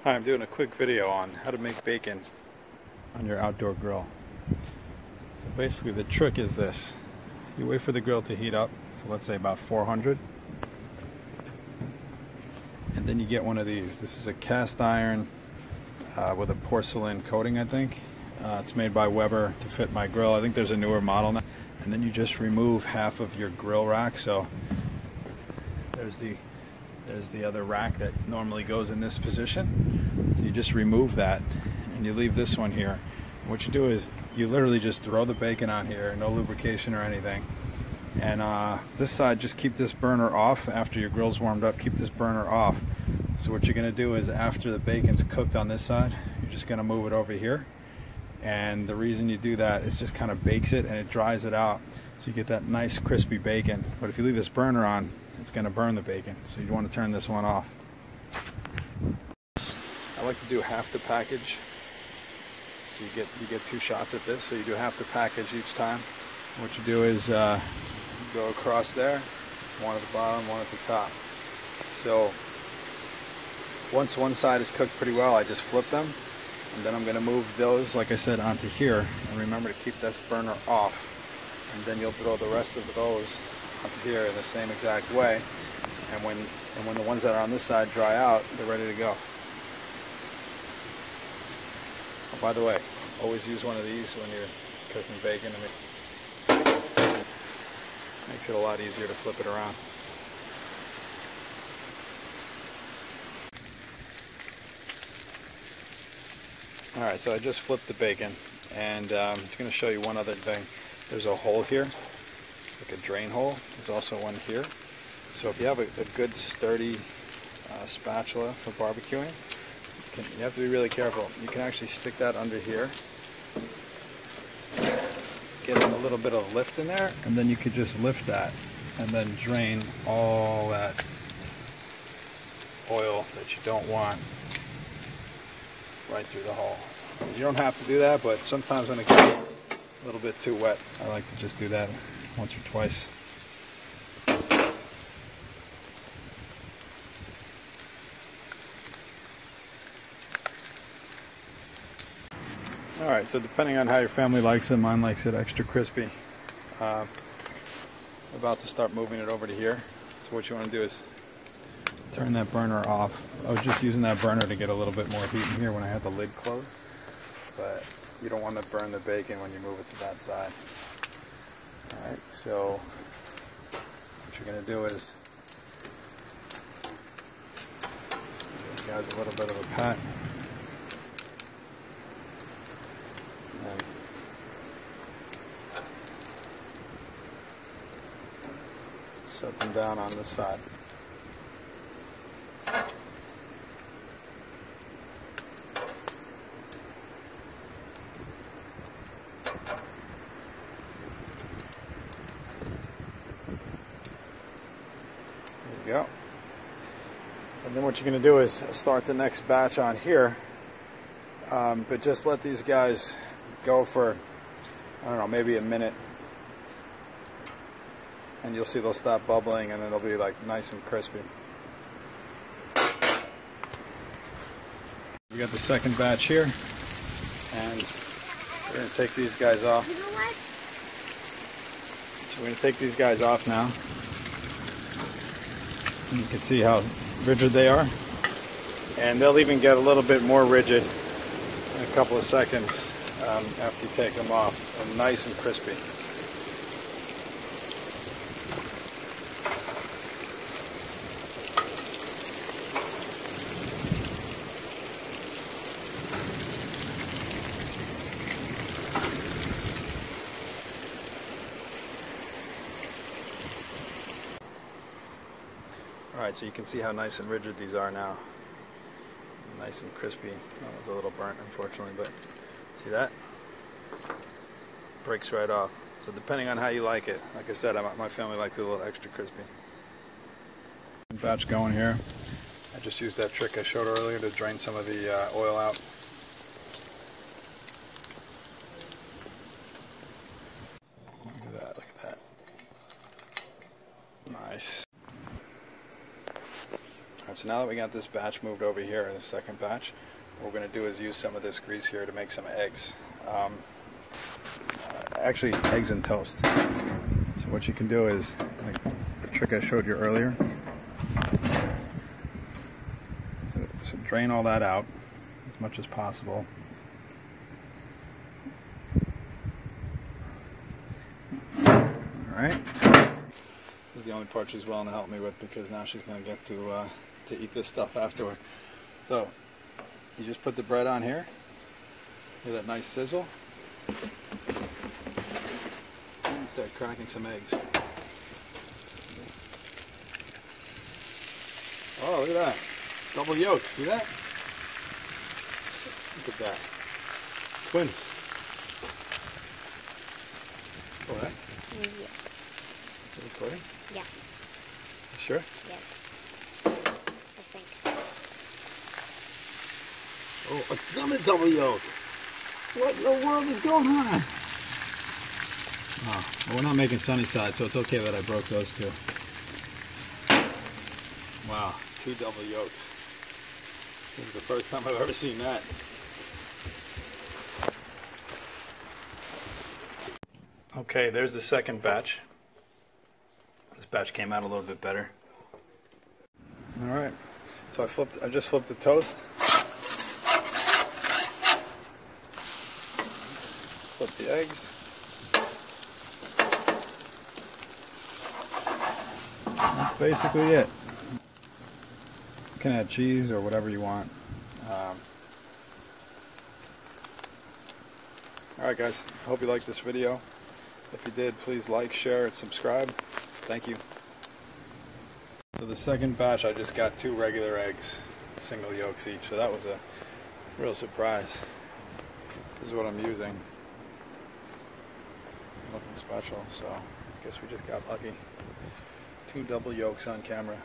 Hi, I'm doing a quick video on how to make bacon on your outdoor grill. So basically the trick is this. You wait for the grill to heat up to, let's say, about 400, and then you get one of these. This is a cast iron with a porcelain coating, I think. It's made by Weber to fit my grill. I think there's a newer model now. And then you just remove half of your grill rack. So there's the other rack that normally goes in this position. So you just remove that and you leave this one here. And what you do is you literally just throw the bacon on here, no lubrication or anything. And this side, just keep this burner off after your grill's warmed up. Keep this burner off. So what you're going to do is after the bacon's cooked on this side, you're just going to move it over here. And the reason you do that is just kind of bakes it and it dries it out. So you get that nice crispy bacon. But if you leave this burner on, it's going to burn the bacon. So you want to turn this one off. I like to do half the package. So you get 2 shots at this. So you do half the package each time. What you do is go across there, one at the bottom, one at the top. So once one side is cooked pretty well, I just flip them. And then I'm going to move those, like I said, onto here. And remember to keep this burner off. And then you'll throw the rest of those onto here in the same exact way. And when the ones that are on this side dry out, they're ready to go. Oh, by the way, always use one of these when you're cooking bacon. It makes it a lot easier to flip it around. Alright, so I just flipped the bacon, and I'm going to show you one other thing. There's a hole here, like a drain hole. There's also one here. So if you have a good sturdy spatula for barbecuing, you have to be really careful. You can actually stick that under here, get a little bit of lift in there, and then you could just lift that and then drain all that oil that you don't want right through the hole. You don't have to do that, but sometimes when it gets a little bit too wet, I like to just do that once or twice. Alright, so depending on how your family likes it, mine likes it extra crispy. I'm about to start moving it over to here. So what you want to do is turn that burner off. I was just using that burner to get a little bit more heat in here when I had the lid closed. But you don't want to burn the bacon when you move it to that side. Alright, so what you're going to do is give you guys a little bit of a pat. And set them down on this side. Go. And then what you're going to do is start the next batch on here, but just let these guys go for, I don't know, maybe a minute, and you'll see they'll stop bubbling and then they'll be like nice and crispy. We got the second batch here, and we're going to take these guys off. You know what? So we're going to take these guys off now. You can see how rigid they are, and they'll even get a little bit more rigid in a couple of seconds after you take them off, and nice and crispy. Alright, so you can see how nice and rigid these are now. Nice and crispy. That one's a little burnt, unfortunately, but see that? Breaks right off. So depending on how you like it, like I said, my family likes it a little extra crispy. Batch going here. I just used that trick I showed earlier to drain some of the oil out. Look at that, look at that. Nice. Alright, so now that we got this batch moved over here, the second batch, what we're going to do is use some of this grease here to make some eggs. Actually, eggs and toast. So what you can do is, like the trick I showed you earlier, so drain all that out as much as possible. Alright. This is the only part she's willing to help me with, because now she's going to get to eat this stuff afterward. So, you just put the bread on here. Hear that nice sizzle? And start cracking some eggs. Oh, look at that. Double yolk. See that? Look at that. Twins. All right. Yeah. Are you recording? Yeah. You sure? Yes. I think. Oh, another double yolk. What in the world is going on? Oh, well, we're not making sunny side, so it's okay that I broke those two. Wow, 2 double yolks. This is the first time I've ever seen that. Okay, there's the second batch. This batch came out a little bit better. All right, so I just flipped the toast. Flip the eggs. That's basically it. You can add cheese or whatever you want. Alright guys, I hope you liked this video. If you did, please like, share, and subscribe. Thank you. So the second batch, I just got 2 regular eggs, single yolks each, so that was a real surprise. This is what I'm using. Nothing special, so I guess we just got lucky. 2 double yolks on camera.